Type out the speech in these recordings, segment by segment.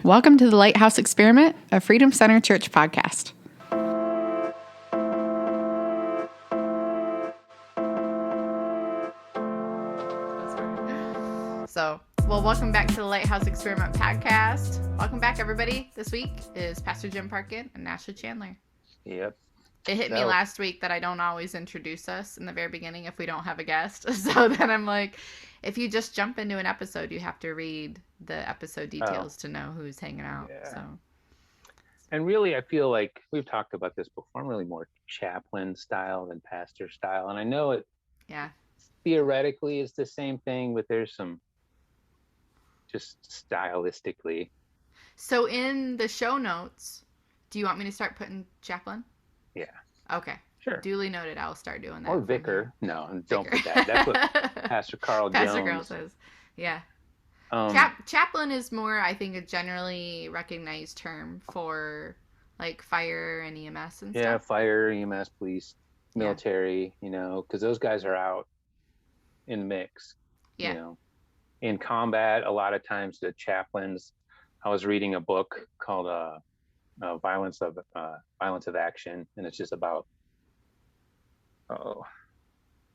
Welcome to the Lighthouse Experiment, a Freedom Center Church podcast. Welcome back to the Lighthouse Experiment Podcast. Welcome back, everybody. This week is Pastor Jim Parkin and Ashley Chandler. Yep. It hit me last week that I don't always introduce us in the very beginning if we don't have a guest. So then I'm like, if you just jump into an episode, you have to read the episode details to know who's hanging out. Yeah. So. And really, I feel like we've talked about this before. I'm really more chaplain style than pastor style. And I know it theoretically is the same thing, but there's some just stylistically. So in the show notes, do you want me to start putting chaplain? Yeah. Okay. Sure. Duly noted. I'll start doing that. Or vicar. No, don't put that. That's what Pastor Carl Pastor Jones. Carl says. Yeah. Chaplain is more, I think, a generally recognized term for like fire and EMS and stuff. Yeah, fire, EMS, police, military, because those guys are out in the mix. Yeah. In combat, a lot of times the chaplains, I was reading a book called Violence of Action, and it's just about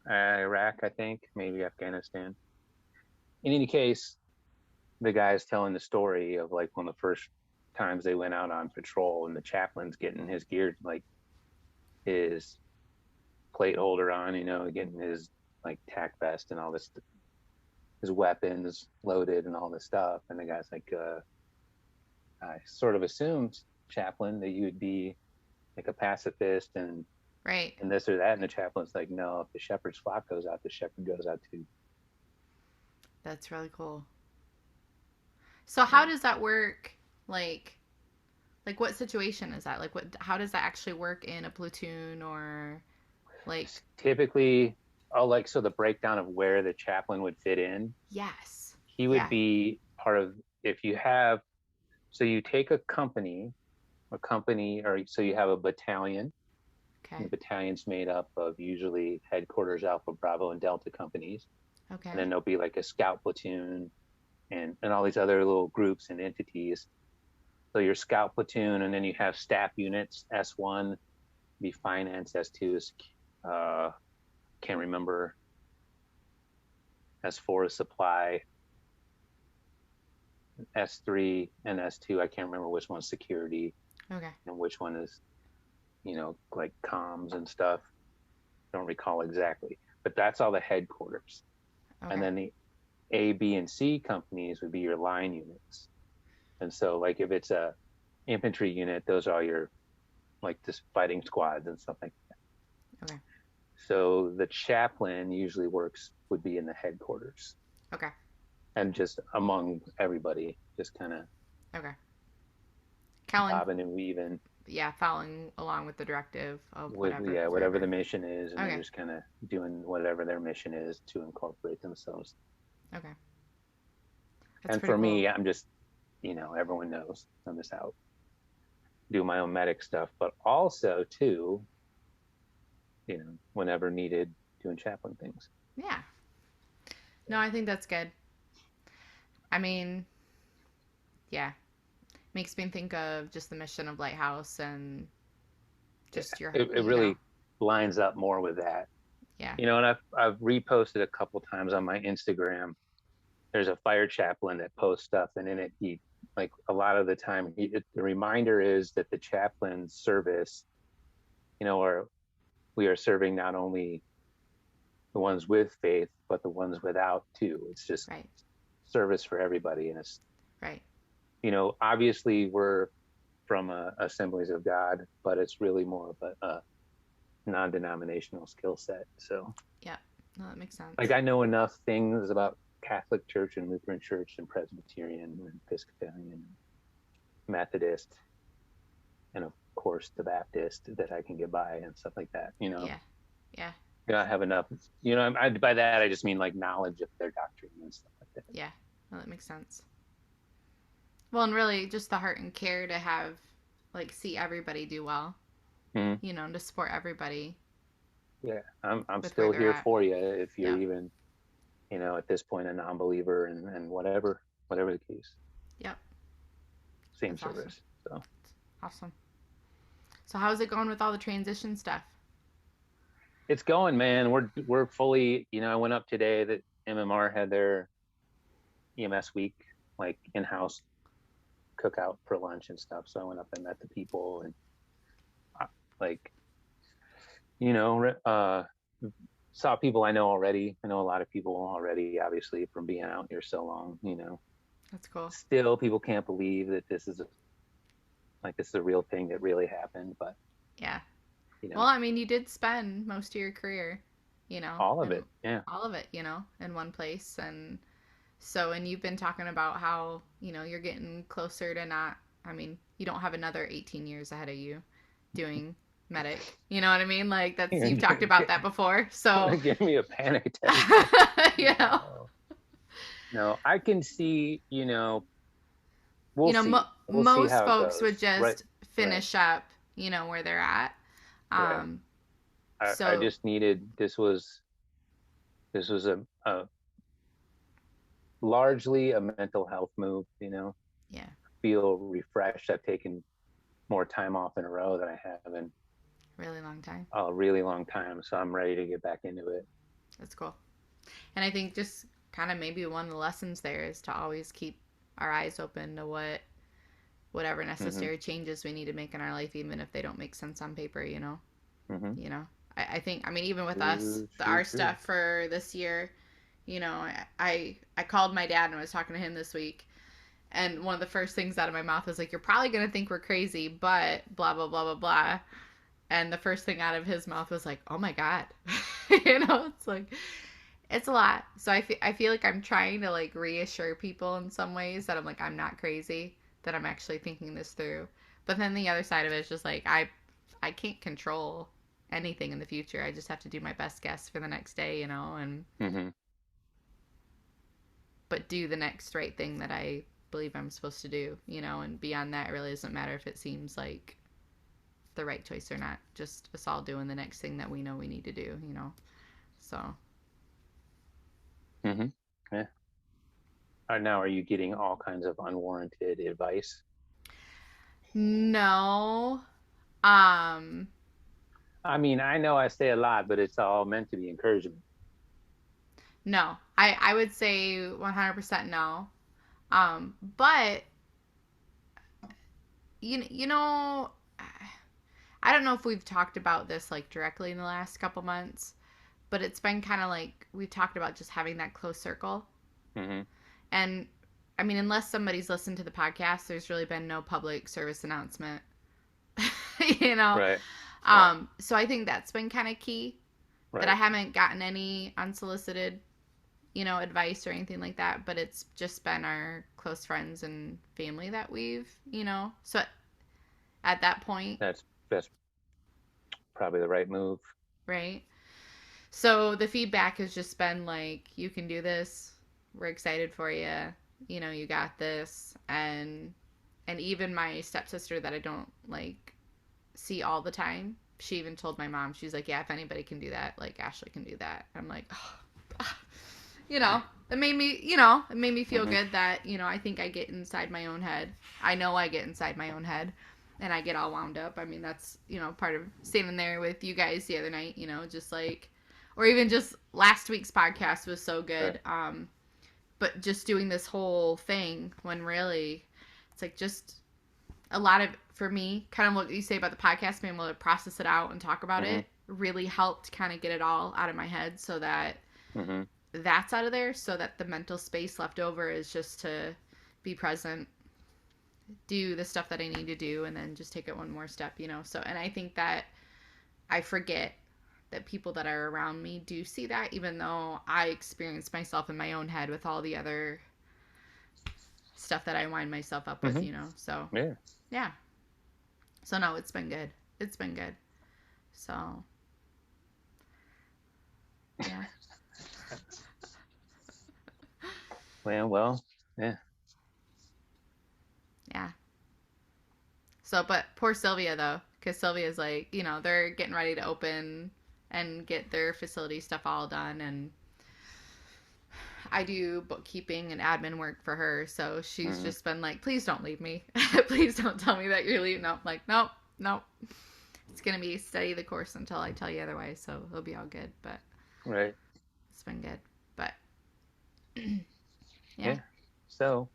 Iraq, I think, maybe Afghanistan. In any case, the guy's telling the story of like one of the first times they went out on patrol, and the chaplain's getting his gear, like his plate holder on, getting his like tack vest and all this, his weapons loaded and all this stuff. And the guy's like, I sort of assumed, chaplain, that you would be like a pacifist and this or that. And the chaplain's like, no, if the shepherd's flock goes out, the shepherd goes out too. That's really cool. So how does that work? Like what situation is that? Like how does that actually work in a platoon or like? Typically, so the breakdown of where the chaplain would fit in. Yes. He would be part of, so you take a company, or so you have a battalion. Okay. The battalion's made up of usually headquarters, Alpha, Bravo, and Delta companies. Okay. And then there'll be like a scout platoon and all these other little groups and entities. So your scout platoon, and then you have staff units. S1 be finance, S2 is can't remember. S4 is supply. S3 and S2, I can't remember which one's security. Okay. And which one is, like comms and stuff. Don't recall exactly. But that's all the headquarters. Okay. And then the A, B, and C companies would be your line units. And so like if it's a infantry unit, those are your like just fighting squads and stuff like that. Okay. So the chaplain usually would be in the headquarters. Okay. And just among everybody, just kind of bobbing and weaving. Yeah, following along with the directive of whatever. Whatever the mission is, and they're just kind of doing whatever their mission is to incorporate themselves. Okay. That's and for me, I'm just, everyone knows I'm just out doing my own medic stuff, but also too, whenever needed, doing chaplain things. Yeah. No, I think that's good. I mean, yeah. Makes me think of just the mission of Lighthouse and just it really lines up more with that. Yeah. And I've reposted a couple times on my Instagram. There's a fire chaplain that posts stuff, and in it, he, like a lot of the time, the reminder is that the chaplain service, or we are serving not only the ones with faith, but the ones without too. It's just service for everybody. And it's, obviously we're from Assemblies of God, but it's really more of a non-denominational skill set. So yeah, no, that makes sense. Like I know enough things about Catholic Church and Lutheran Church and Presbyterian and Episcopalian, Methodist, and of course the Baptist that I can get by and stuff like that. Yeah. I have enough. By that I just mean like knowledge of their doctrine and stuff like that. Yeah, well, that makes sense. Well, and really just the heart and care to have, see everybody do well. Mm-hmm. To support everybody. Yeah, I'm still here for you if you're even, at this point a non-believer and whatever the case. Yep. same That's awesome. service. So Awesome. So how's it going with all the transition stuff? it's going, man. We're fully, I went up today that MMR had their EMS week, like in-house cookout for lunch and stuff. So I went up and met the people and like, saw people I know already. I know a lot of people already, obviously, from being out here so long, That's cool. Still, people can't believe that this is a real thing that really happened, but yeah. Well, I mean, you did spend most of your career, all of it, yeah. All of it, in one place. And you've been talking about how, you're getting closer to not, I mean, you don't have another 18 years ahead of you doing medic. You know what I mean? Like, you've talked about that before. So give me a panic attack. No, I can see, we'll see. Most see folks would just finish right. up, where they're at. Right. I just needed, this was a largely a mental health move, Yeah. Feel refreshed. I've taken more time off in a row than I have in really long time. A really long time. So I'm ready to get back into it. That's cool. And I think just kind of maybe one of the lessons there is to always keep our eyes open to whatever necessary changes we need to make in our life, even if they don't make sense on paper, I think, I mean, even with us, our stuff for this year, I called my dad and I was talking to him this week. And one of the first things out of my mouth was like, you're probably going to think we're crazy, but blah, blah, blah, blah, blah. And the first thing out of his mouth was like, oh my God. It's like, it's a lot. So I feel like I'm trying to like reassure people in some ways that I'm like, I'm not crazy, that I'm actually thinking this through. But then the other side of it is just like, I can't control anything in the future. I just have to do my best guess for the next day, and but do the next right thing that I believe I'm supposed to do, and beyond that, it really doesn't matter if it seems like the right choice or not. Just us all doing the next thing that we know we need to do, so. Yeah. Now, are you getting all kinds of unwarranted advice? No. I mean, I know I say a lot, but it's all meant to be encouragement. No, I would say 100% no. But I don't know if we've talked about this like directly in the last couple months, but it's been kind of like we've talked about just having that close circle. And I mean, unless somebody's listened to the podcast, there's really been no public service announcement, Right. So I think that's been kind of key, that I haven't gotten any unsolicited, advice or anything like that, but it's just been our close friends and family that we've, so at that point, that's probably the right move. Right. So the feedback has just been like, you can do this. We're excited for you. You got this. And even my stepsister that I don't like see all the time, she even told my mom, she's like, yeah, if anybody can do that, like Ashley can do that. I'm like, oh. It made me feel good that, I think I get inside my own head. I know I get inside my own head and I get all wound up. I mean, that's, part of standing there with you guys the other night, just like, or even just last week's podcast was so good. But just doing this whole thing when really it's like just a lot of, for me, kind of what you say about the podcast, being able to process it out and talk about it really helped kind of get it all out of my head so that that's out of there, so that the mental space left over is just to be present, do the stuff that I need to do, and then just take it one more step, So, and I think that I forget that people that are around me do see that, even though I experience myself in my own head with all the other stuff that I wind myself up with, So, yeah. So, no, it's been good. It's been good. So, yeah. Well, yeah. Yeah. So, but poor Sylvia, though, because Sylvia's like, they're getting ready to open and get their facility stuff all done. And I do bookkeeping and admin work for her, so she's Mm-hmm. just been like, please don't leave me. Please don't tell me that you're leaving. No, I'm like, nope, nope. It's going to be steady the course until I tell you otherwise, so it'll be all good. But Right. it's been good. But yeah. Yeah. So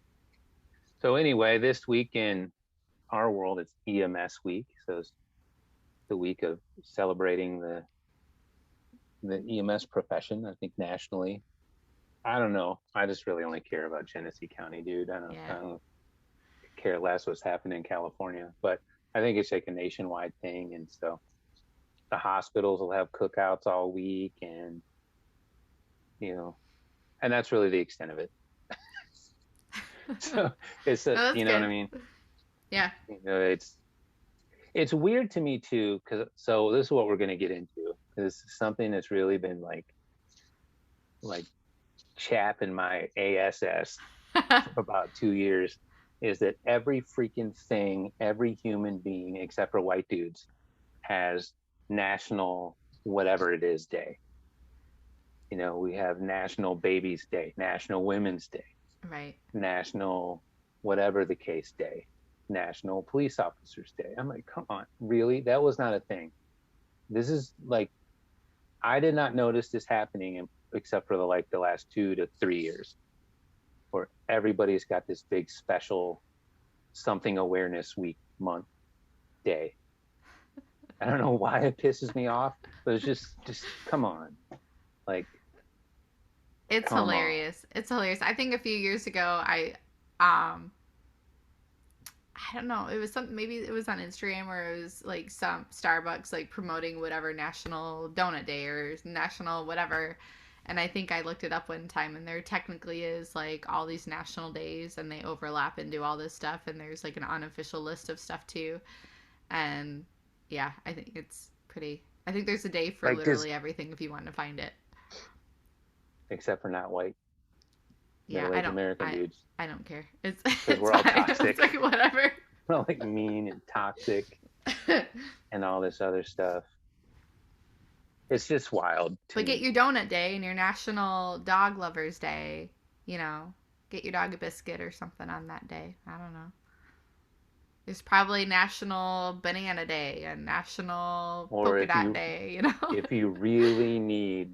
anyway, this week in our world, it's EMS week. So it's the week of celebrating the EMS profession. I think nationally. I don't know. I just really only care about Genesee County, dude. I don't care less what's happening in California, but I think it's like a nationwide thing. And so the hospitals will have cookouts all week, and and that's really the extent of it. So it's No, that's you know good. what I mean? Yeah. It's weird to me too, so this is what we're going to get into. This is something that's really been like chapping my ass for about 2 years, is that every freaking thing, every human being except for white dudes has National whatever it is day. We have National Babies Day, National Women's Day, Right. National whatever the case day, National Police Officers Day. I'm like, come on, really? That was not a thing. This is like, I did not notice this happening except for the last 2 to 3 years, where everybody's got this big special something awareness week, month, day. I don't know why it pisses me off, but it's just come on. Like, It's hilarious. It's hilarious. I think a few years ago, I don't know. It was something, maybe it was on Instagram, or it was like some Starbucks like promoting whatever National Donut Day or National whatever. And I think I looked it up one time, and there technically is like all these national days, and they overlap and do all this stuff. And there's like an unofficial list of stuff too. And yeah, I think it's pretty. I think there's a day for like literally everything if you want to find it. Except for not white. Yeah, Middle-aged American dudes. I don't care. It's we're all fine. toxic. It's like whatever. We're all like mean and toxic and all this other stuff. It's just wild. But get your donut day and your National Dog Lovers Day. Get your dog a biscuit or something on that day. I don't know. There's probably National Banana Day and National Polka Dot Day. If you really need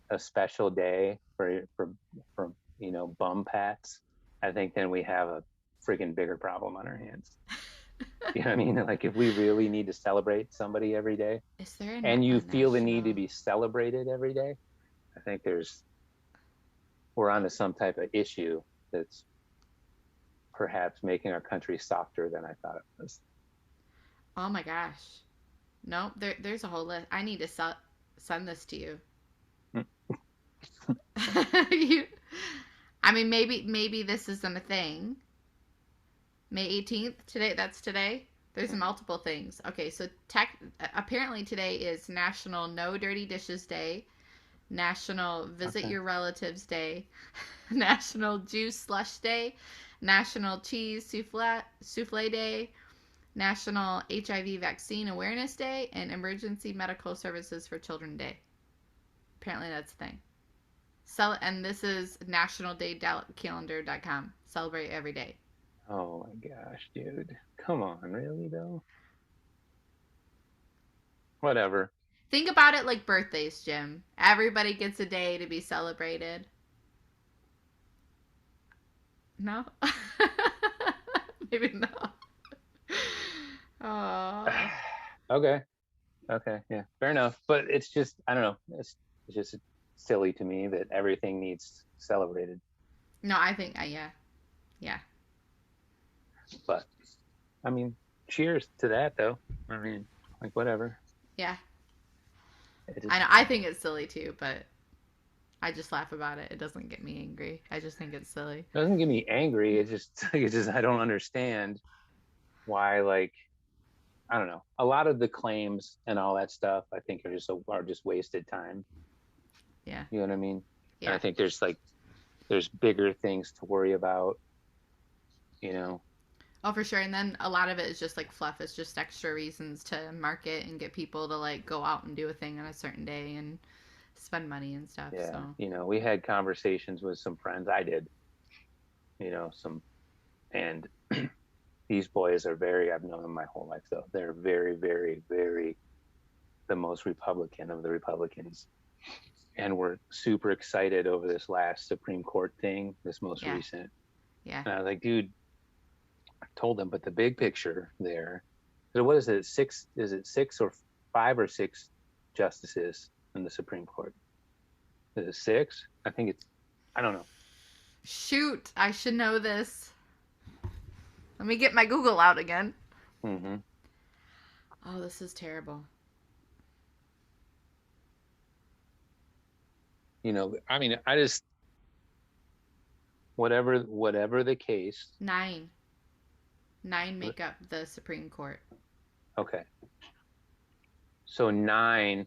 a special day for bum pats, I think then we have a friggin' bigger problem on our hands. You know what I mean? Like, if we really need to celebrate somebody every day, is there and you feel the need to be celebrated every day, I think we're onto some type of issue that's perhaps making our country softer than I thought it was. Oh my gosh. No, there's a whole list. I need to send this to you. I mean, maybe this isn't a thing. May 18th, that's today. There's multiple things. Okay, so apparently today is National No Dirty Dishes Day, National Visit Your Relatives Day, National Juice Slush Day, National Cheese Souffle Day, National HIV Vaccine Awareness Day, and Emergency Medical Services for Children Day. Apparently that's the thing. And this is nationaldaycalendar.com. Celebrate every day. Oh my gosh, dude. Come on, really though? Whatever. Think about it like birthdays, Jim. Everybody gets a day to be celebrated. No? Maybe not. Oh. Okay, yeah, fair enough. But it's just, I don't know. It's just silly to me that everything needs celebrated. No, I think, yeah. But, I mean, cheers to that, though. I mean, like, whatever. Yeah. I know. I think it's silly, too, but I just laugh about it. It doesn't get me angry. I just think it's silly. It doesn't get me angry. It's just I don't understand why, like, I don't know. A lot of the claims and all that stuff, I think, are just wasted time. Yeah. You know what I mean? Yeah. And I think there's bigger things to worry about, Oh, for sure. And then a lot of it is just like fluff. It's just extra reasons to market and get people to like go out and do a thing on a certain day and spend money and stuff. Yeah. So You know, we had conversations with some friends. I did, you know, and these boys are I've known them my whole life, though. They're very, very, very the most Republican of the Republicans. And we're super excited over this last Supreme Court thing, this most recent. Yeah. And I was like, dude, I told them, but the big picture there, what is it? Is it 6 or 5 or 6 justices in the Supreme Court? Is it 6? I think I don't know. Shoot, I should know this. Let me get my Google out again. Mm-hmm. Oh, this is terrible. You know, I mean, I just, whatever the case. 9 make up the Supreme Court. Okay. So 9.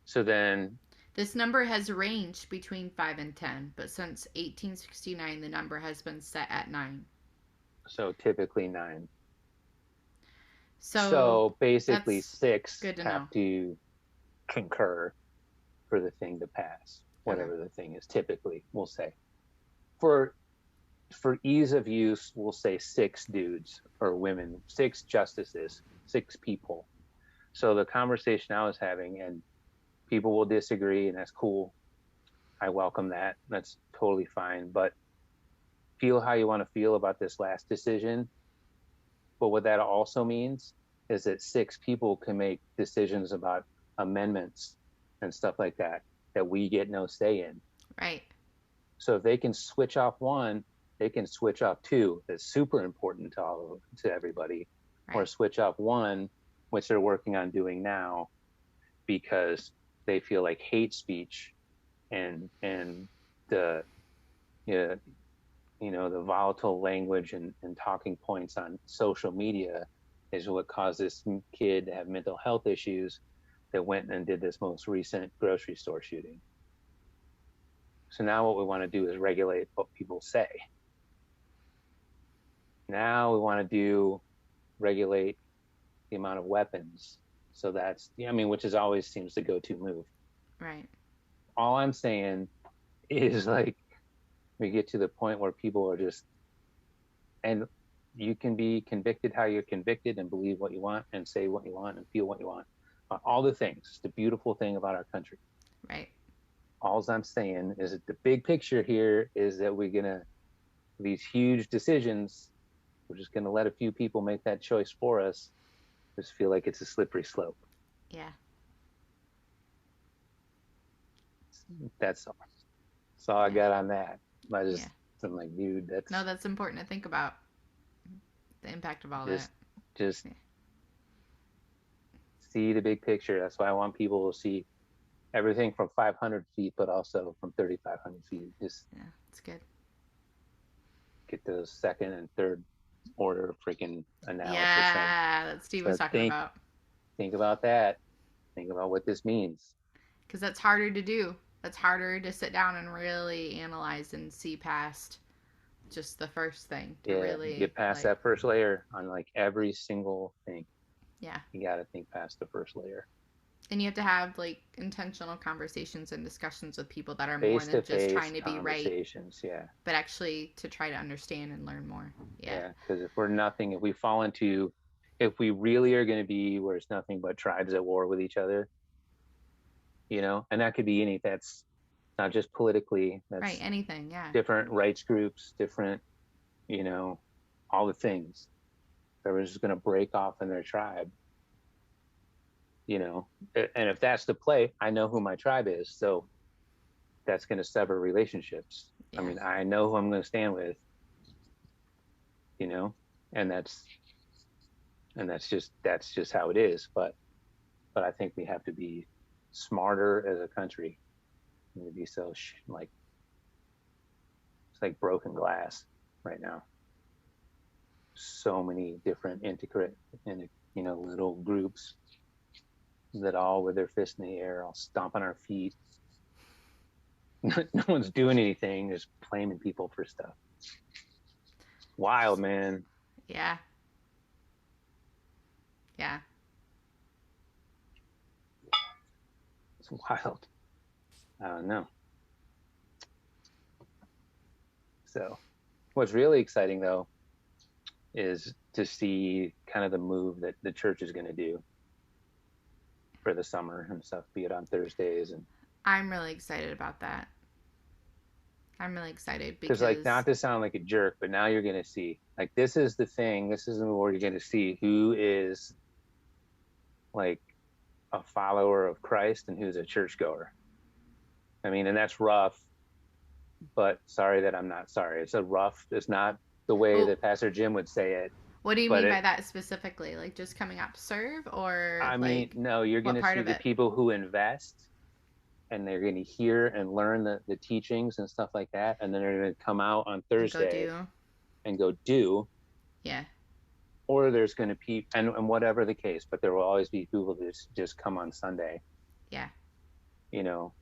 So then. This number has ranged between 5 and 10, but since 1869, the number has been set at 9. So typically 9. So basically 6 have to concur for the thing to pass, whatever the thing is. Typically, we'll say for ease of use, we'll say 6 dudes or women, 6 justices, 6 people. So the conversation I was having, and people will disagree, and that's cool. I welcome that. That's totally fine. But feel how you want to feel about this last decision. But what that also means is that 6 people can make decisions about amendments and stuff like that we get no say in. Right. So if they can switch off 1, they can switch off 2. That's super important to everybody. Right. Or switch off 1, which they're working on doing now, because they feel like hate speech and the the volatile language and talking points on social media is what caused this kid to have mental health issues that went and did this most recent grocery store shooting. So now what we want to do is regulate what people say. Now we want to regulate the amount of weapons. So that's, which is always seems to go-to move. Right. All I'm saying is, like, we get to the point where people are just, and you can be convicted how you're convicted and believe what you want and say what you want and feel what you want. All the things. It's the beautiful thing about our country. Right. All I'm saying is that the big picture here is that these huge decisions, we're just going to let a few people make that choice for us. Just feel like it's a slippery slope. Yeah. That's all. That's all I got on that. I'm like, dude, that's important to think about. The impact of all that. Just see the big picture. That's why I want people to see everything from 500 feet, but also from 3,500 feet. It's good. Get those second and third order freaking analysis. Yeah, that Steve was talking about. Think about that. Think about what this means. Because that's harder to do. That's harder to sit down and really analyze and see past just the first thing. Really get past that first layer on like every single thing. Yeah. You got to think past the first layer. And you have to have like intentional conversations and discussions with people that are more than just trying to be right. Yeah. But actually to try to understand and learn more. Yeah. Because if we really are going to be where it's nothing but tribes at war with each other, and that could be that's not just politically. That's right. Anything. Yeah. Different rights groups, different, all the things. Everyone's just going to break off in their tribe. And if that's the play, I know who my tribe is, so that's going to sever relationships. Yeah. I know who I'm going to stand with, and that's just how it is. But I think we have to be smarter as a country. We need to be so it's like broken glass right now. So many different intricate and little groups that all with their fists in the air, all stomping our feet. No one's doing anything, just blaming people for stuff. Wild, man. Yeah. It's wild. I don't know. So what's really exciting though is to see kind of the move that the church is going to do for the summer and stuff, be it on Thursdays. And I'm really excited about that. I'm really excited because, like, not to sound like a jerk, but now you're going to see, like, this is the thing. This is where you're going to see who is like a follower of Christ and who's a churchgoer. I mean, and that's rough, but sorry that I'm not sorry. It's not the way that Pastor Jim would say it. What do you mean by that specifically? Like just coming out to serve, or I mean, no, you're going to see the people who invest, and they're going to hear and learn the teachings and stuff like that, and then they're going to come out on Thursday and go do. Yeah. Or there's going to be, and whatever the case, but there will always be people that just come on Sunday. Yeah. You know,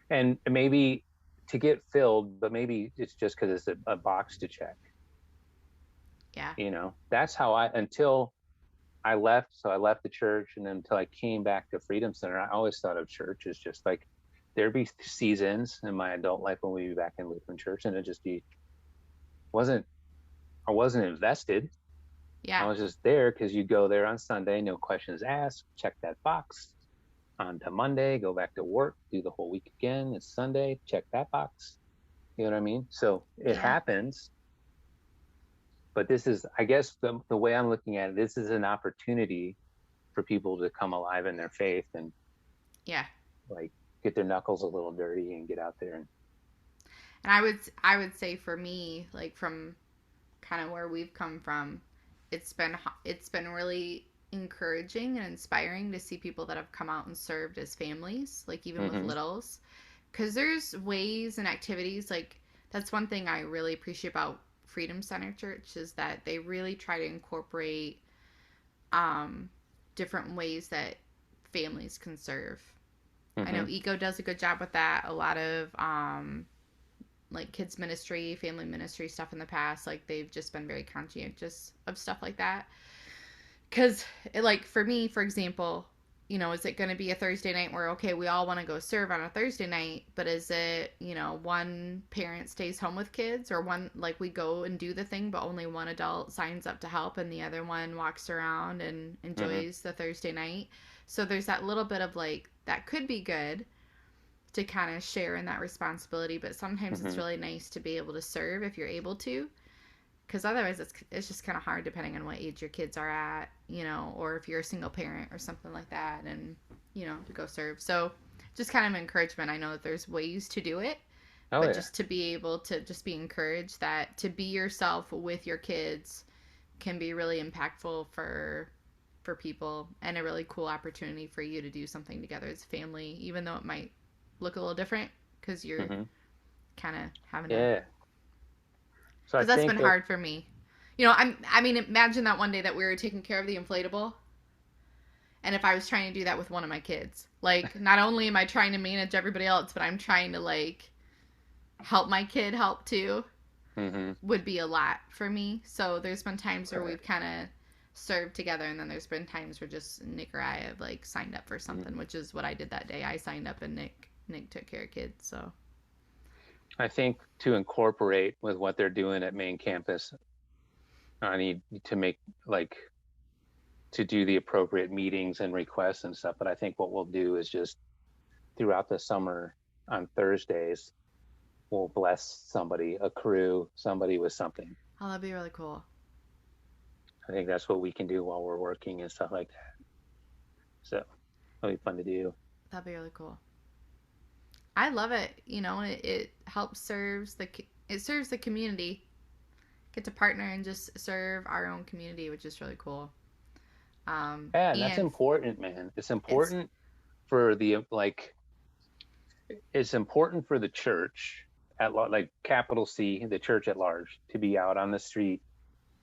and maybe to get filled, but maybe it's just because it's a box to check. Yeah. You know, that's how until I left. So I left the church, and then until I came back to Freedom Center, I always thought of church as just like, there'd be seasons in my adult life when we'd be back in Lutheran church, and it just I wasn't invested. Yeah. I was just there because you go there on Sunday, no questions asked, check that box. On to Monday, go back to work, do the whole week again. It's Sunday, check that box. You know what I mean? So it happens. But this is, I guess, the way I'm looking at it, this is an opportunity for people to come alive in their faith and like get their knuckles a little dirty and get out there. And I would say for me, like from kind of where we've come from, it's been really encouraging and inspiring to see people that have come out and served as families, like even with littles, because there's ways and activities, like that's one thing I really appreciate about Freedom Center Church is that they really try to incorporate different ways that families can serve. I know ECO does a good job with that. A lot of like kids ministry, family ministry stuff in the past, like they've just been very conscientious of stuff like that. Because, like, for me, for example, you know, is it going to be a Thursday night where, okay, we all want to go serve on a Thursday night, but is it, you know, one parent stays home with kids, or one, like, we go and do the thing, but only one adult signs up to help and the other one walks around and enjoys the Thursday night? So there's that little bit of, like, that could be good to kind of share in that responsibility, but sometimes it's really nice to be able to serve if you're able to. Because otherwise it's just kind of hard depending on what age your kids are at, you know, or if you're a single parent or something like that, and, you know, to go serve. So just kind of encouragement. I know that there's ways to do it, just to be able to just be encouraged that to be yourself with your kids can be really impactful for people, and a really cool opportunity for you to do something together as a family, even though it might look a little different because you're kind of having to... So because that's been hard for me. You know, I mean, imagine that one day that we were taking care of the inflatable, and if I was trying to do that with one of my kids, like, not only am I trying to manage everybody else, but I'm trying to, like, help my kid help too, would be a lot for me. So there's been times where we've kind of served together, and then there's been times where just Nick or I have, like, signed up for something, which is what I did that day. I signed up, and Nick took care of kids, so... I think to incorporate with what they're doing at main campus, I need to make, like, to do the appropriate meetings and requests and stuff. But I think what we'll do is just throughout the summer on Thursdays, we'll bless somebody, a crew, somebody with something. Oh, that'd be really cool. I think that's what we can do while we're working and stuff like that. So it'll be fun to do. That'd be really cool. I love it. You know, it helps serves the community. Get to partner and just serve our own community, which is really cool. That's important, man. It's important for the, like, it's important for the church at like capital C, the church at large, to be out on the street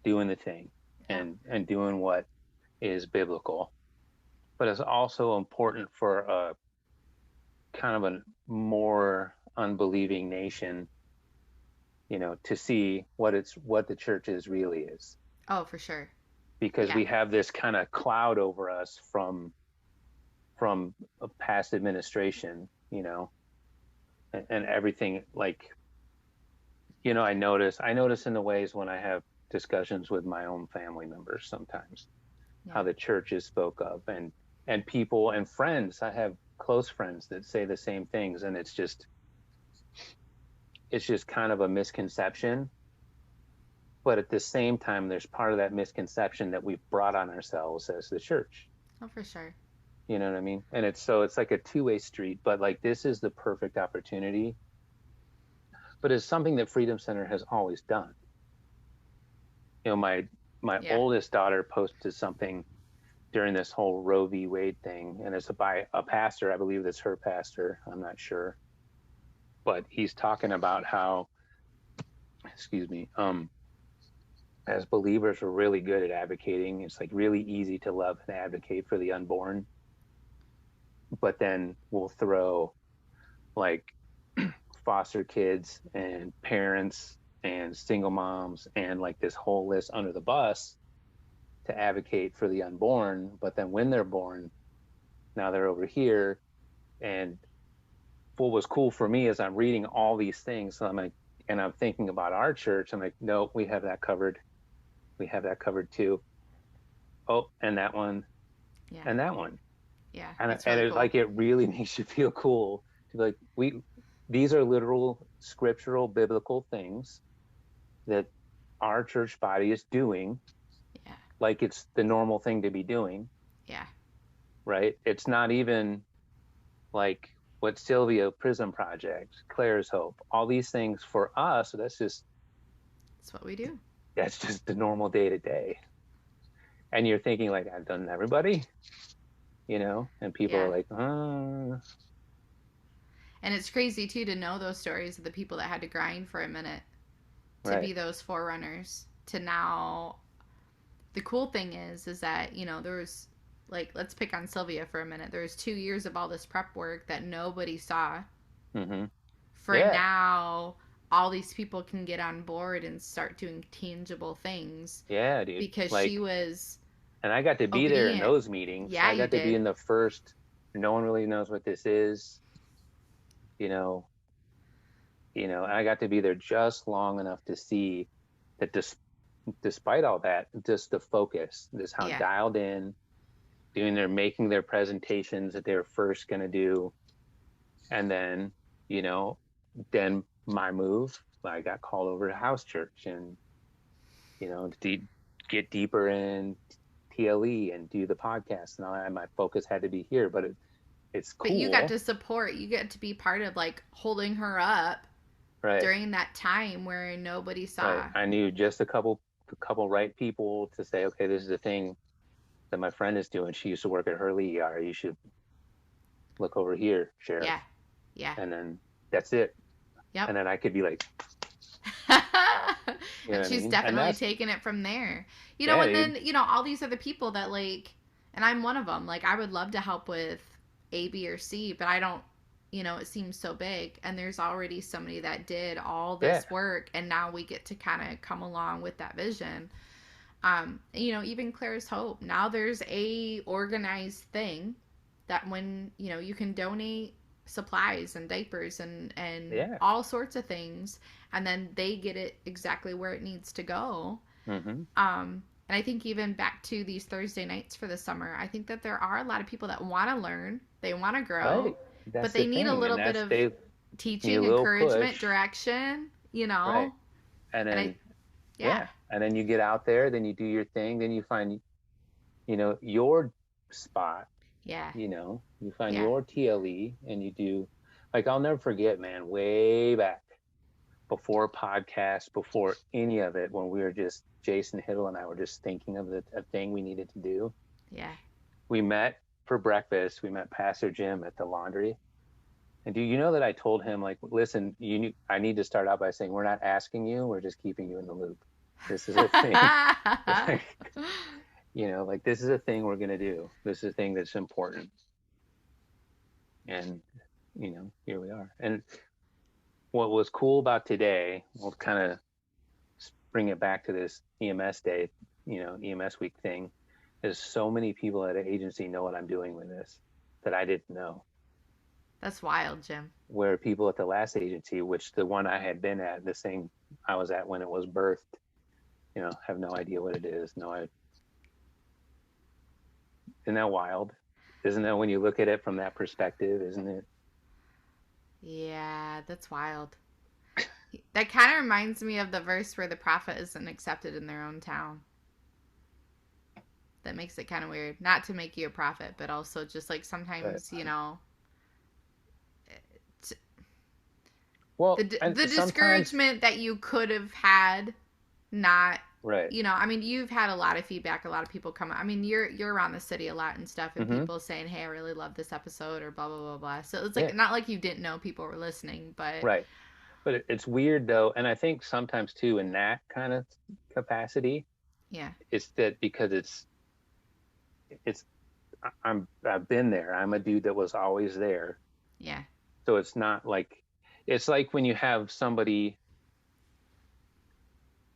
doing the thing and doing what is biblical. But it's also important for a kind of a more unbelieving nation, you know, to see what the church really is. Oh, for sure. Because we have this kind of cloud over us from from a past administration, you know, and everything. Like, you know, I notice in the ways when I have discussions with my own family members sometimes, how the churches spoke of, and people and friends. I have close friends that say the same things, and it's just kind of a misconception. But at the same time, there's part of that misconception that we've brought on ourselves as the church. Oh, for sure. You know what I mean? And it's like a two-way street, but like this is the perfect opportunity. But it's something that Freedom Center has always done. You know, my oldest daughter posted something during this whole Roe v. Wade thing, and it's by a pastor. I believe that's her pastor. I'm not sure, but he's talking about how, as believers, we're really good at advocating. It's like really easy to love and advocate for the unborn, but then we'll throw like foster kids and parents and single moms and like this whole list under the bus to advocate for the unborn. But then when they're born, now they're over here. And what was cool for me is I'm reading all these things, so I'm like, and I'm thinking about our church. I'm like, no, we have that covered. We have that covered too. Oh, and that one, and that one. Yeah. And really it cool. like, it really makes you feel cool to be like, these are literal scriptural biblical things that our church body is doing. Yeah. Like it's the normal thing to be doing. Yeah. Right. It's not even like what Sylvia Prism Project, Claire's Hope, all these things for us. So that's what we do. That's just the normal day to day. And you're thinking like, I've done everybody, you know, and people are like, And it's crazy too to know those stories of the people that had to grind for a minute to be those forerunners to now. The cool thing is that, you know, there was like, let's pick on Sylvia for a minute. There was 2 years of all this prep work that nobody saw. Mm-hmm. For now, all these people can get on board and start doing tangible things. Yeah, dude. Because like, she was. And I got to be there in those meetings. Yeah, I got to be in the first. No one really knows what this is. You know, and I got to be there just long enough to see that despite all that, just the focus, just how dialed in, making their presentations that they were first going to do. And then, you know, then my move, I got called over to house church and, you know, to get deeper in TLE and do the podcast and all that. My focus had to be here, but it's cool. But you got to support, you get to be part of like holding her up during that time where nobody saw. Right. I knew just a couple right people to say, okay, this is the thing that my friend is doing. She used to work at Hurley ER. You should look over here, Sheriff. Yeah. Yeah. And then that's it. Yep. And then I could be like, and she's definitely taking it from there. You know, and then, you know, all these other people that like, and I'm one of them, like I would love to help with A, B, or C, but I don't, you know, it seems so big. And there's already somebody that did all this work, and now we get to kind of come along with that vision. You know, even Claire's Hope. Now there's a organized thing that when, you know, you can donate supplies and diapers and all sorts of things, and then they get it exactly where it needs to go. Mm-hmm. And I think even back to these Thursday nights for the summer, I think that there are a lot of people that want to learn, they want to grow, but they need a little bit of teaching, encouragement, direction, you know. Right. And then, and then you get out there, then you do your thing, then you find, you know, your spot. Yeah. You know, you find your TLE and you do, like, I'll never forget, man, way back before podcasts, before any of it, when we were just, Jason Hiddle and I were just thinking of a thing we needed to do. Yeah. We met for breakfast. We met Pastor Jim at the laundry. And do you know that I told him, like, listen, I need to start out by saying, we're not asking you, we're just keeping you in the loop. This is a thing. You know, like, this is a thing we're going to do. This is a thing that's important. And, you know, here we are. And what was cool about today, we'll kind of bring it back to this EMS day, you know, EMS week thing, is so many people at an agency know what I'm doing with this. that I didn't know. That's wild, Jim. Where people at the last agency, which the one I had been at, the same I was at when it was birthed, have no idea what it is. Isn't that wild? Isn't that when you look at it from that perspective, isn't it? Yeah, that's wild. That kind of reminds me of the verse where the prophet isn't accepted in their own town. That makes it kind of weird. Not to make you a prophet, but also just like sometimes, well, the discouragement that you could have had, not right. I mean, you've had a lot of feedback. A lot of people come. I mean, you're around the city a lot and stuff, and people saying, "Hey, I really love this episode," or blah blah blah blah. So it's like not like you didn't know people were listening, but right. But it's weird though, and I think sometimes too in that kind of capacity, it's that because I've been there. I'm a dude that was always there. Yeah. So it's not like. It's like when you have somebody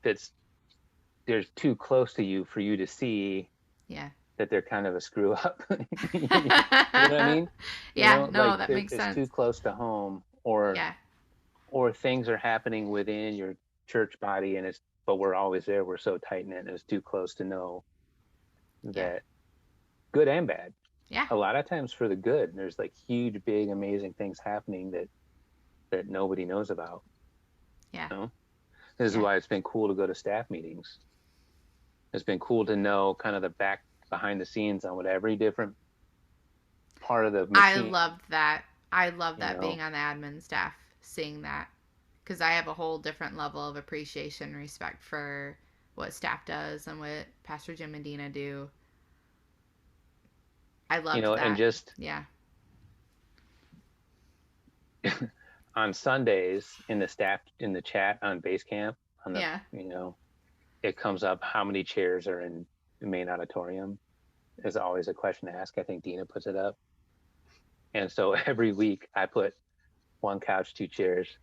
they're too close to you for you to see that they're kind of a screw up. You know what I mean? Yeah, that makes sense. It's too close to home or things are happening within your church body but we're always there. We're so tight knit and it's too close to know that good and bad. Yeah. A lot of times for the good, there's like huge, big, amazing things happening that nobody knows about. Yeah. This is why it's been cool to go to staff meetings. It's been cool to know kind of the behind the scenes on what every different part of the machine. I loved that. Being on the admin staff, seeing that, because I have a whole different level of appreciation and respect for what staff does and what Pastor Jim and Dina do. I love that. And just on Sundays in the chat on Basecamp, it comes up how many chairs are in the main auditorium. Is always a question to ask. I think Dina puts it up. And so every week I put 1 couch, 2 chairs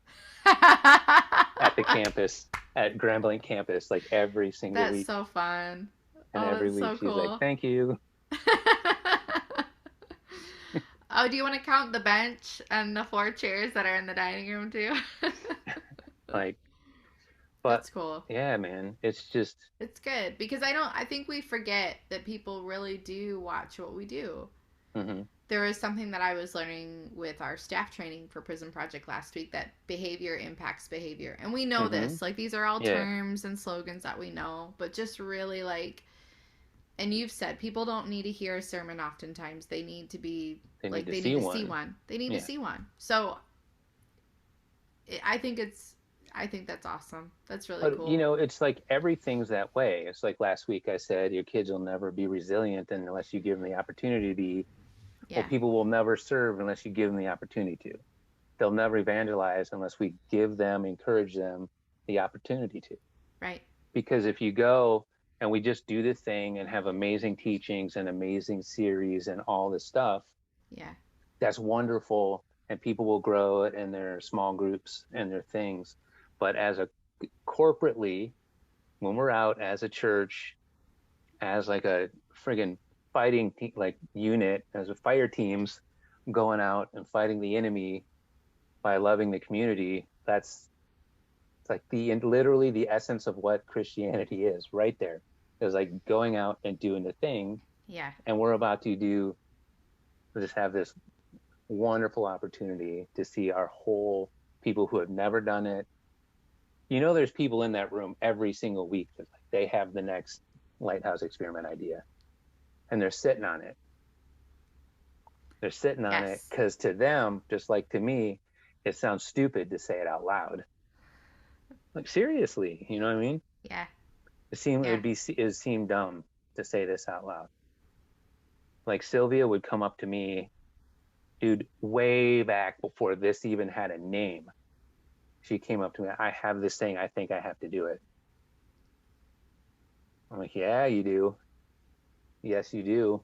at the campus, at Grambling campus, like every single week. That's so fun. And every week she's like, thank you. Oh, do you want to count the bench and the 4 chairs that are in the dining room too? That's cool. Yeah, man. It's good because I think we forget that people really do watch what we do. Mm-hmm. There was something that I was learning with our staff training for Prison Project last week, that behavior impacts behavior. And we know this, like these are all terms and slogans that we know, but just really and you've said people don't need to hear a sermon oftentimes. They need to be they need to see one. They need to see one. So I think that's awesome. That's really cool. It's like everything's that way. It's like last week I said your kids will never be resilient unless you give them the opportunity to be. Well, people will never serve unless you give them the opportunity to. They'll never evangelize unless we encourage them the opportunity to. Right. Because if you go and we just do this thing and have amazing teachings and amazing series and all this stuff, that's wonderful, and people will grow it in their small groups and their things. But corporately, when we're out as a church, as like a friggin' fighting unit, as a fire teams going out and fighting the enemy by loving the community, it's like literally the essence of what Christianity is right there. It's like going out and doing the thing. Yeah. And we're about to just have this wonderful opportunity to see our whole people who have never done it. There's people in that room every single week that they have the next Lighthouse Experiment idea. And they're sitting on it. They're sitting on it because to them, just like to me, it sounds stupid to say it out loud. Like seriously, you know what I mean? Yeah. It seemed dumb to say this out loud. Like Sylvia would come up to me, dude, way back before this even had a name. She came up to me, I have this thing, I think I have to do it. I'm like, yeah, you do. Yes, you do.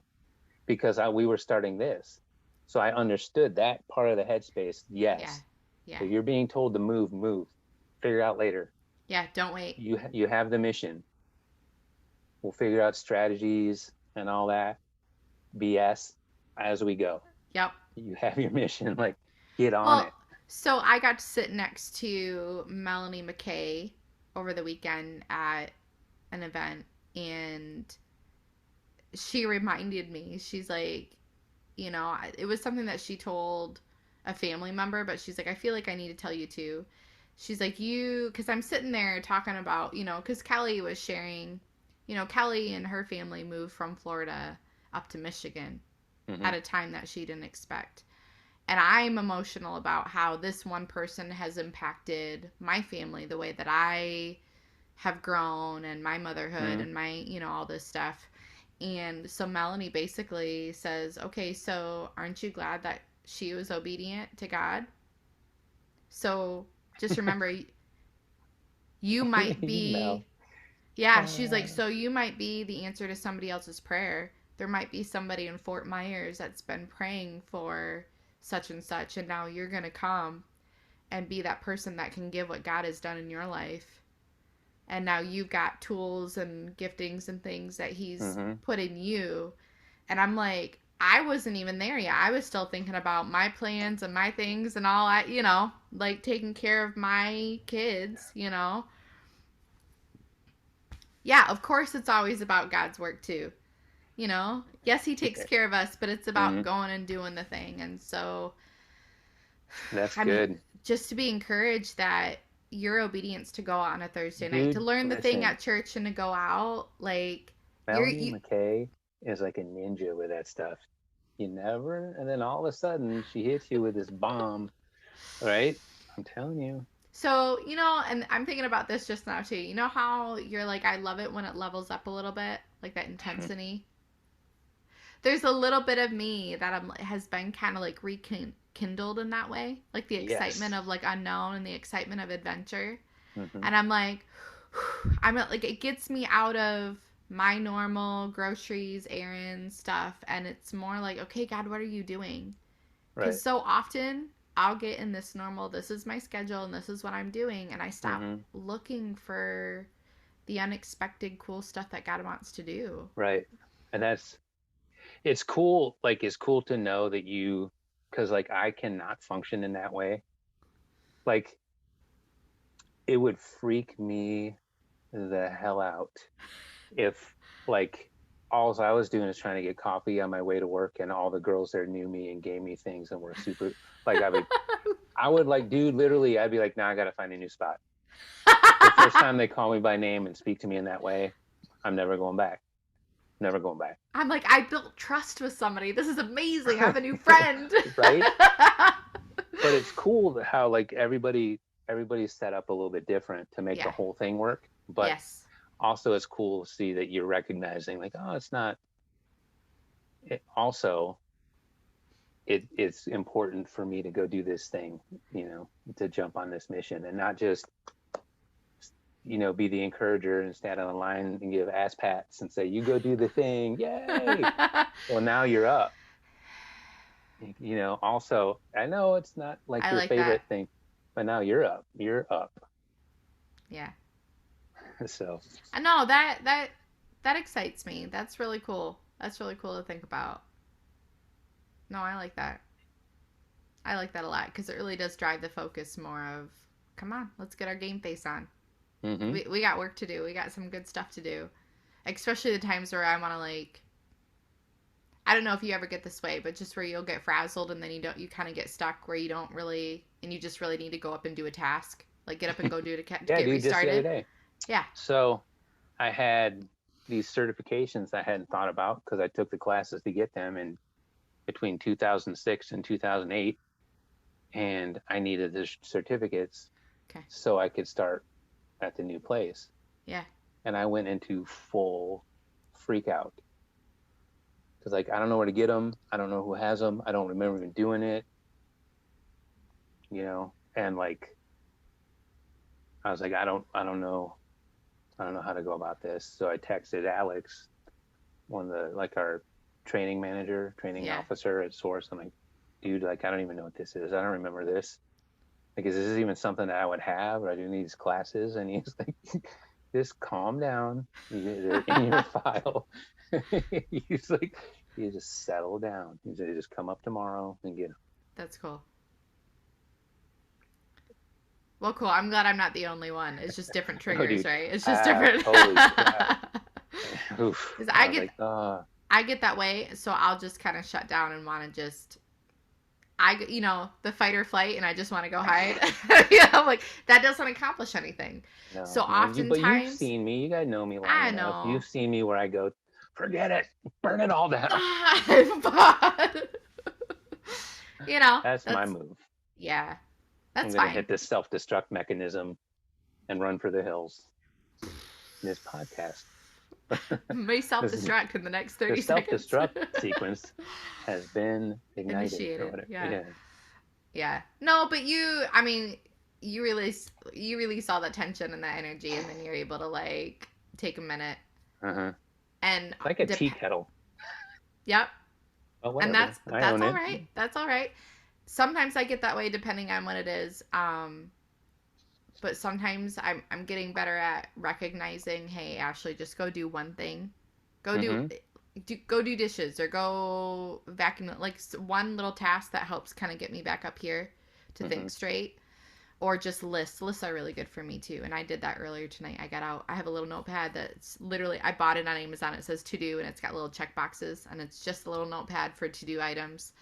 Because we were starting this. So I understood that part of the headspace. Yes. Yeah. So you're being told to move. Figure out later. Yeah, don't wait. You have the mission. We'll figure out strategies and all that BS as we go. Yep. You have your mission, like, get on it. Well, so I got to sit next to Melanie McKay over the weekend at an event, and she reminded me, she's like, you know, it was something that she told a family member, but she's like, I feel like I need to tell you too. She's like, because I'm sitting there talking about, you know, because Kelly was sharing, you know, Kelly and her family moved from Florida up to Michigan at a time that she didn't expect. And I'm emotional about how this one person has impacted my family, the way that I have grown and my motherhood and my, you know, all this stuff. And so Melanie basically says, okay, so aren't you glad that she was obedient to God? So just remember, you might be, yeah, she's like, so you might be the answer to somebody else's prayer. There might be somebody in Fort Myers that's been praying for such and such, and now you're going to come and be that person that can give what God has done in your life. And now you've got tools and giftings and things that he's put in you. And I'm like, I wasn't even there yet. I was still thinking about my plans and my things and all that, you know, like taking care of my kids, you know. Yeah, of course it's always about God's work too. You know, yes, he takes care of us, but it's about going and doing the thing. And so that's good. Just to be encouraged that your obedience to go out on a Thursday night, to learn the thing at church and to go out, like Melanie McKay is like a ninja with that stuff. You never, and then all of a sudden she hits you with this bomb, right? I'm telling you. So, you know, and I'm thinking about this just now too. You know how you're like, I love it when it levels up a little bit, like that intensity. There's a little bit of me that has been kind of like rekindled in that way, like the excitement of like unknown and the excitement of adventure. And I'm like, it gets me out of my normal groceries, errands, stuff, and it's more like, okay, God, what are you doing? Because so often I'll get in this normal, this is my schedule and this is what I'm doing, and I stop looking for the unexpected cool stuff that God wants to do. Right. And it's cool, like it's cool to know that you, because like I cannot function in that way. Like it would freak me the hell out if like all I was doing is trying to get coffee on my way to work and all the girls there knew me and gave me things and were super like I would like, dude, literally I'd be like, nah, I gotta find a new spot. The first time they call me by name and speak to me in that way, I'm never going back. Never going back. I'm like, I built trust with somebody. This is amazing. I have a new friend. Right? But it's cool how like everybody's set up a little bit different to make the whole thing work. But also it's cool to see that you're recognizing like, oh, it's not. It's important for me to go do this thing, you know, to jump on this mission and not just, you know, be the encourager and stand on the line and give ass pats and say, you go do the thing. Yay. Well, now you're up. You know, also, I know it's not like your favorite thing, but now you're up. You're up. Yeah. So. I know that excites me. That's really cool. That's really cool to think about. No, I like that. I like that a lot because it really does drive the focus more of, come on, let's get our game face on. We got work to do. We got some good stuff to do. Especially the times where I want to like, I don't know if you ever get this way, but just where you'll get frazzled and then you kind of get stuck where you don't really, and you just really need to go up and do a task. Like get up and go do it to get restarted. Just the other day. Yeah. So I had these certifications I hadn't thought about because I took the classes to get them in between 2006 and 2008. And I needed the certificates so I could start at the new place. Yeah. And I went into full freak out. Because like, I don't know where to get them. I don't know who has them. I don't remember even doing it. You know, and like, I was like, I don't know how to go about this. So I texted Alex, one of the, like our training officer at Source. I'm like, dude, like, I don't even know what this is. I don't remember this. Like, is this even something that I would have? Or I do need these classes? And he's like, just calm down. They're in your file. He's like, You just settle down. You just come up tomorrow and get them. That's cool. Well, cool. I'm glad I'm not the only one. It's just different triggers, right? It's just different. Holy crap. Oof. I get that way, so I'll just kind of shut down and want to just, the fight or flight, and I just want to go hide. Like that doesn't accomplish anything. No, so no, oftentimes, but you've seen me. You guys know me long enough. You've seen me where I go, forget it, burn it all down. That's my move. Yeah, that's I'm fine. gonna hit this self-destruct mechanism and run for the hills. This podcast. May self-destruct in the next 30 seconds. The self-destruct sequence has been ignited. Yeah. No, but you release all that tension and that energy, and then you're able to like take a minute. And like a tea kettle. Yep. Oh, and that's all right. That's all right. Sometimes I get that way depending on what it is. But sometimes I'm getting better at recognizing, hey, Ashley, just go do one thing. Go do dishes or go vacuum. Like one little task that helps kind of get me back up here to think straight. Or just lists. Lists are really good for me too. And I did that earlier tonight. I got out. I have a little notepad that's literally, I bought it on Amazon. It says to do and it's got little check boxes. And it's just a little notepad for to do items.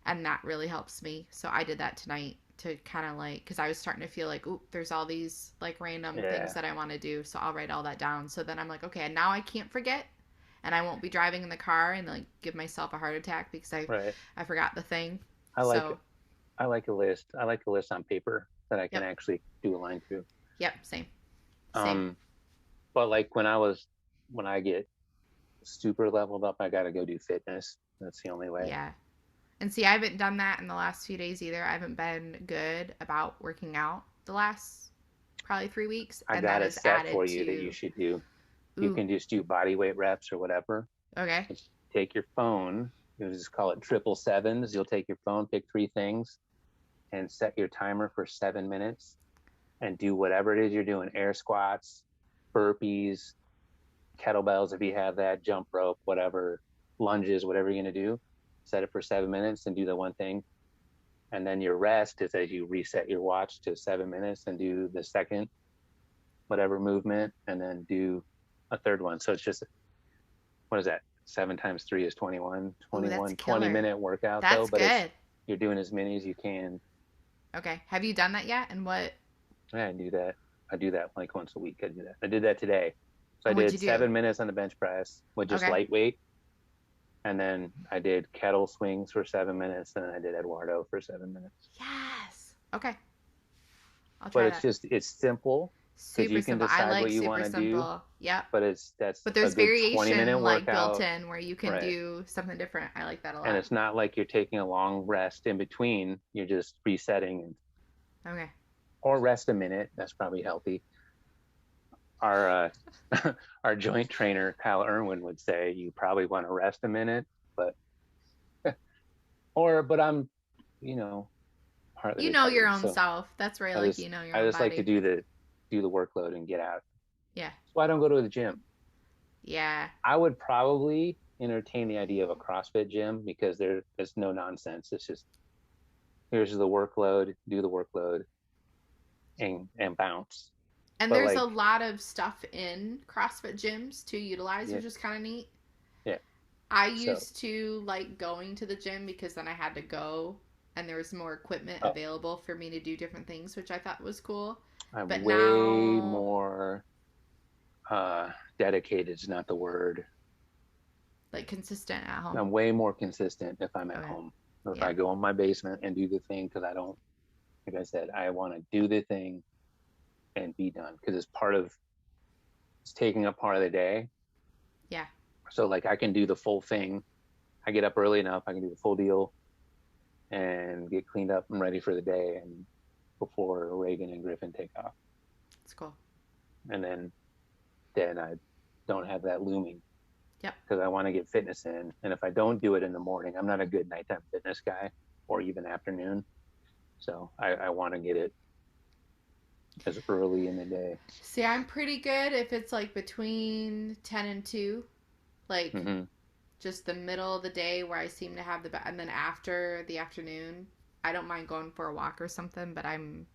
And that really helps me. So I did that tonight to kind of like, because I was starting to feel like, oop, there's all these like random things that I want to do. So I'll write all that down. So then I'm like, okay, now I can't forget. And I won't be driving in the car and like give myself a heart attack because I forgot the thing. I like a list. I like a list on paper that I can actually do a line through. Yep, same. But like when I get super leveled up, I got to go do fitness. That's the only way. Yeah. And see, I haven't done that in the last few days either. I haven't been good about working out the last probably 3 weeks. I got a set for you that you should do. You can just do body weight reps or whatever. Okay. Just take your phone. You just call it 777s. You'll take your phone, pick 3 things, and set your timer for 7 minutes and do whatever it is you're doing. Air squats, burpees, kettlebells if you have that, jump rope, whatever, lunges, whatever you're going to do. Set it for 7 minutes and do the one thing. And then your rest is as you reset your watch to 7 minutes and do the second, whatever movement, and then do a third one. So it's just, what is that? 7 times 3 is 21, 20-minute workout. That's good. You're doing as many as you can. Okay. Have you done that yet? And what? Yeah, I do that. I do that like once a week. I do that. I did that today. So I did 7 minutes on the bench press with just lightweight. And then I did kettle swings for 7 minutes. And then I did Eduardo for 7 minutes. Yes. Okay. I'll try that. But it's simple. Super you can simple. decide I like what you super want to simple. do. Yep. But there's variation like workout. built in where you can do something different. I like that a lot. And it's not like you're taking a long rest in between. You're just resetting. Okay. Or rest a minute. That's probably healthy. Our our joint trainer Kyle Irwin would say you probably want to rest a minute, but I'm, partly recovered, your own self. That's right. Like your own I just body. like to do the workload and get out. Yeah. So I don't go to the gym. Yeah. I would probably entertain the idea of a CrossFit gym because there's no nonsense. It's just here's the workload, do the workload, and bounce. And there's a lot of stuff in CrossFit gyms to utilize, which is kind of neat. Yeah. I used to like going to the gym because then I had to go and there was more equipment available for me to do different things, which I thought was cool. I'm way more dedicated is not the word. Like consistent at home. I'm way more consistent if I'm at home. Or if I go in my basement and do the thing because I don't, like I said, I want to do the thing and be done because it's taking up part of the day. Yeah. So like I can do the full thing. I get up early enough. I can do the full deal and get cleaned up and ready for the day and before Reagan and Griffin take off. That's cool. And then I don't have that looming. Yep. Because I want to get fitness in. And if I don't do it in the morning, I'm not a good nighttime fitness guy or even afternoon. So I want to get it as early in the day. See, I'm pretty good if it's like between 10 and 2. Like just the middle of the day where I seem to have and then after the afternoon, I don't mind going for a walk or something, but I'm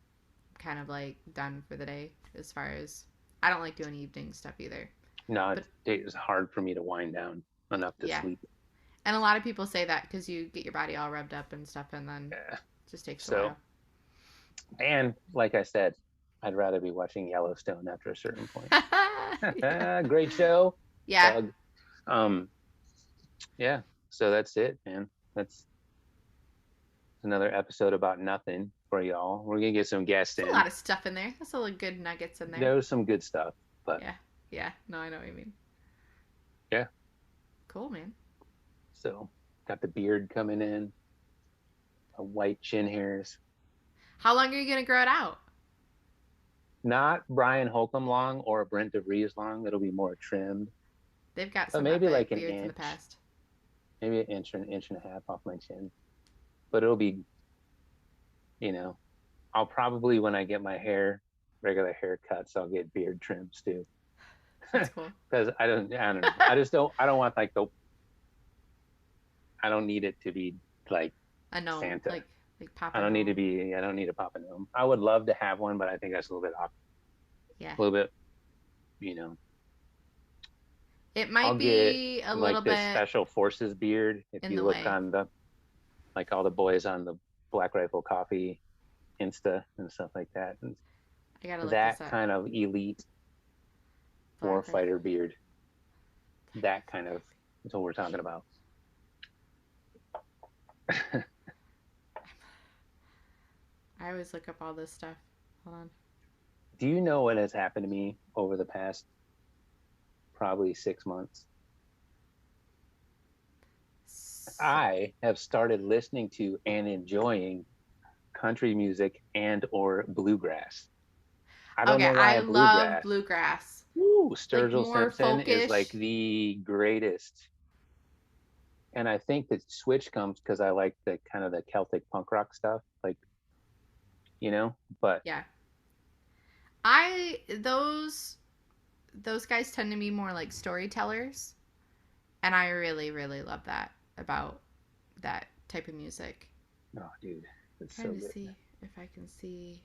kind of like done for the day as far as I don't like doing evening stuff either. No, it's hard for me to wind down enough to sleep. And a lot of people say that because you get your body all rubbed up and stuff, and then it just takes a while. And like I said, I'd rather be watching Yellowstone after a certain point. Great show. Yeah. Yeah. So that's it, man. That's another episode about nothing for y'all. We're gonna get some guests in. A lot of stuff in there. That's a lot of good nuggets in there. There was some good stuff, but yeah. No, I know what you mean. Yeah. Cool, man. So got the beard coming in, a white chin hairs. How long are you gonna grow it out? Not Brian Holcomb long or Brent DeVries long. It'll be more trimmed. They've got some maybe like an beards inch in the past. Maybe an inch and a half off my chin. But it'll be, I'll probably, when I get my regular haircuts, I'll get beard trims too. That's cool. Because I don't know. I don't want I don't need it to be like a gnome, Santa. Like Papa. I don't need a Papa gnome. I would love to have one, but I think that's a little bit off. Yeah. A little bit, It might be a little bit the special forces beard. If you look on like all the boys on the Black Rifle Coffee Insta and stuff like that. And I gotta look that this up. kind of elite warfighter beard. That kind of is what we're talking about. I always look up all this stuff. Hold on. Do you know what has happened to me over the past probably 6 months? I have started listening to and enjoying country music and or bluegrass. I don't know why I love bluegrass. Woo, Sturgill Simpson is like the greatest. And I think the switch comes because I like the kind of the Celtic punk rock stuff, like, but yeah. Those guys tend to be more like storytellers, and I really, really love that about that type of music. Oh, dude, it's trying so good. To see if I can see.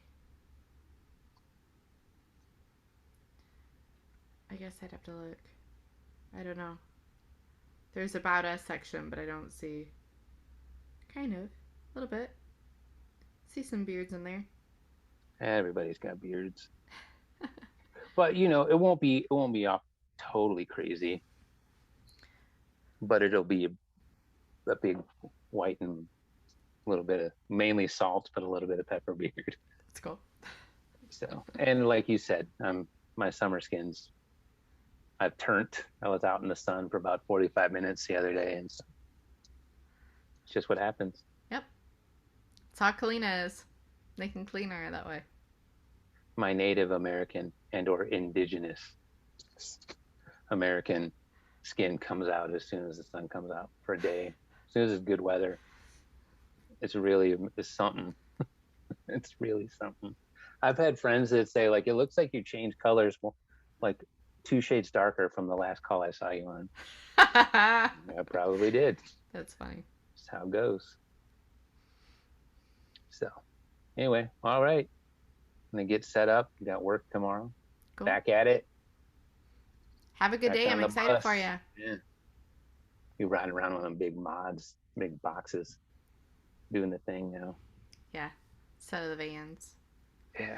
I guess I'd have to look. I don't know. There's About Us section, but I don't see. Kind of, a little bit. See some beards in there. Everybody's got beards. But it won't be off totally crazy. But it'll be a big white and a little bit of mainly salt, but a little bit of pepper beard. That's cool. So, and like you said, my summer skins, I've turned. I was out in the sun for about 45 minutes the other day, and so it's just what happens. Yep. It's how Kalina is. They can clean her that way. My Native American and or indigenous American skin comes out as soon as the sun comes out for a day. As soon as it's good weather, it's something. It's really something. I've had friends that say, like, it looks like you changed colors like 2 shades darker from the last call I saw you on. I probably did. That's funny. That's how it goes. So anyway, all right. I'm going to get set up. You got work tomorrow. Cool. Back at it. Have a good day. I'm excited for you. Yeah. You riding around on them big boxes, doing the thing now. Yeah. Set of the vans. Yeah.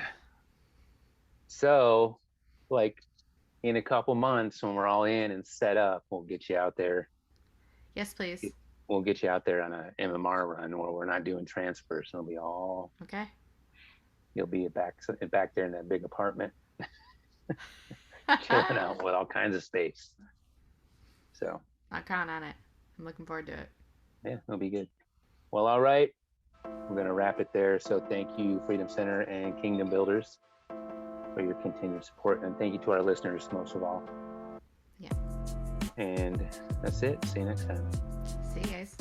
So, like, in a couple months when we're all in and set up, we'll get you out there. Yes, please. We'll get you out there on a MMR run where we're not doing transfers. It'll be all okay. You'll be back there in that big apartment, chilling out with all kinds of space. So I'll count on it. I'm looking forward to it. Yeah, it'll be good. Well, all right. We're going to wrap it there. So thank you, Freedom Center and Kingdom Builders, for your continued support. And thank you to our listeners, most of all. Yeah. And that's it. See you next time. See you guys.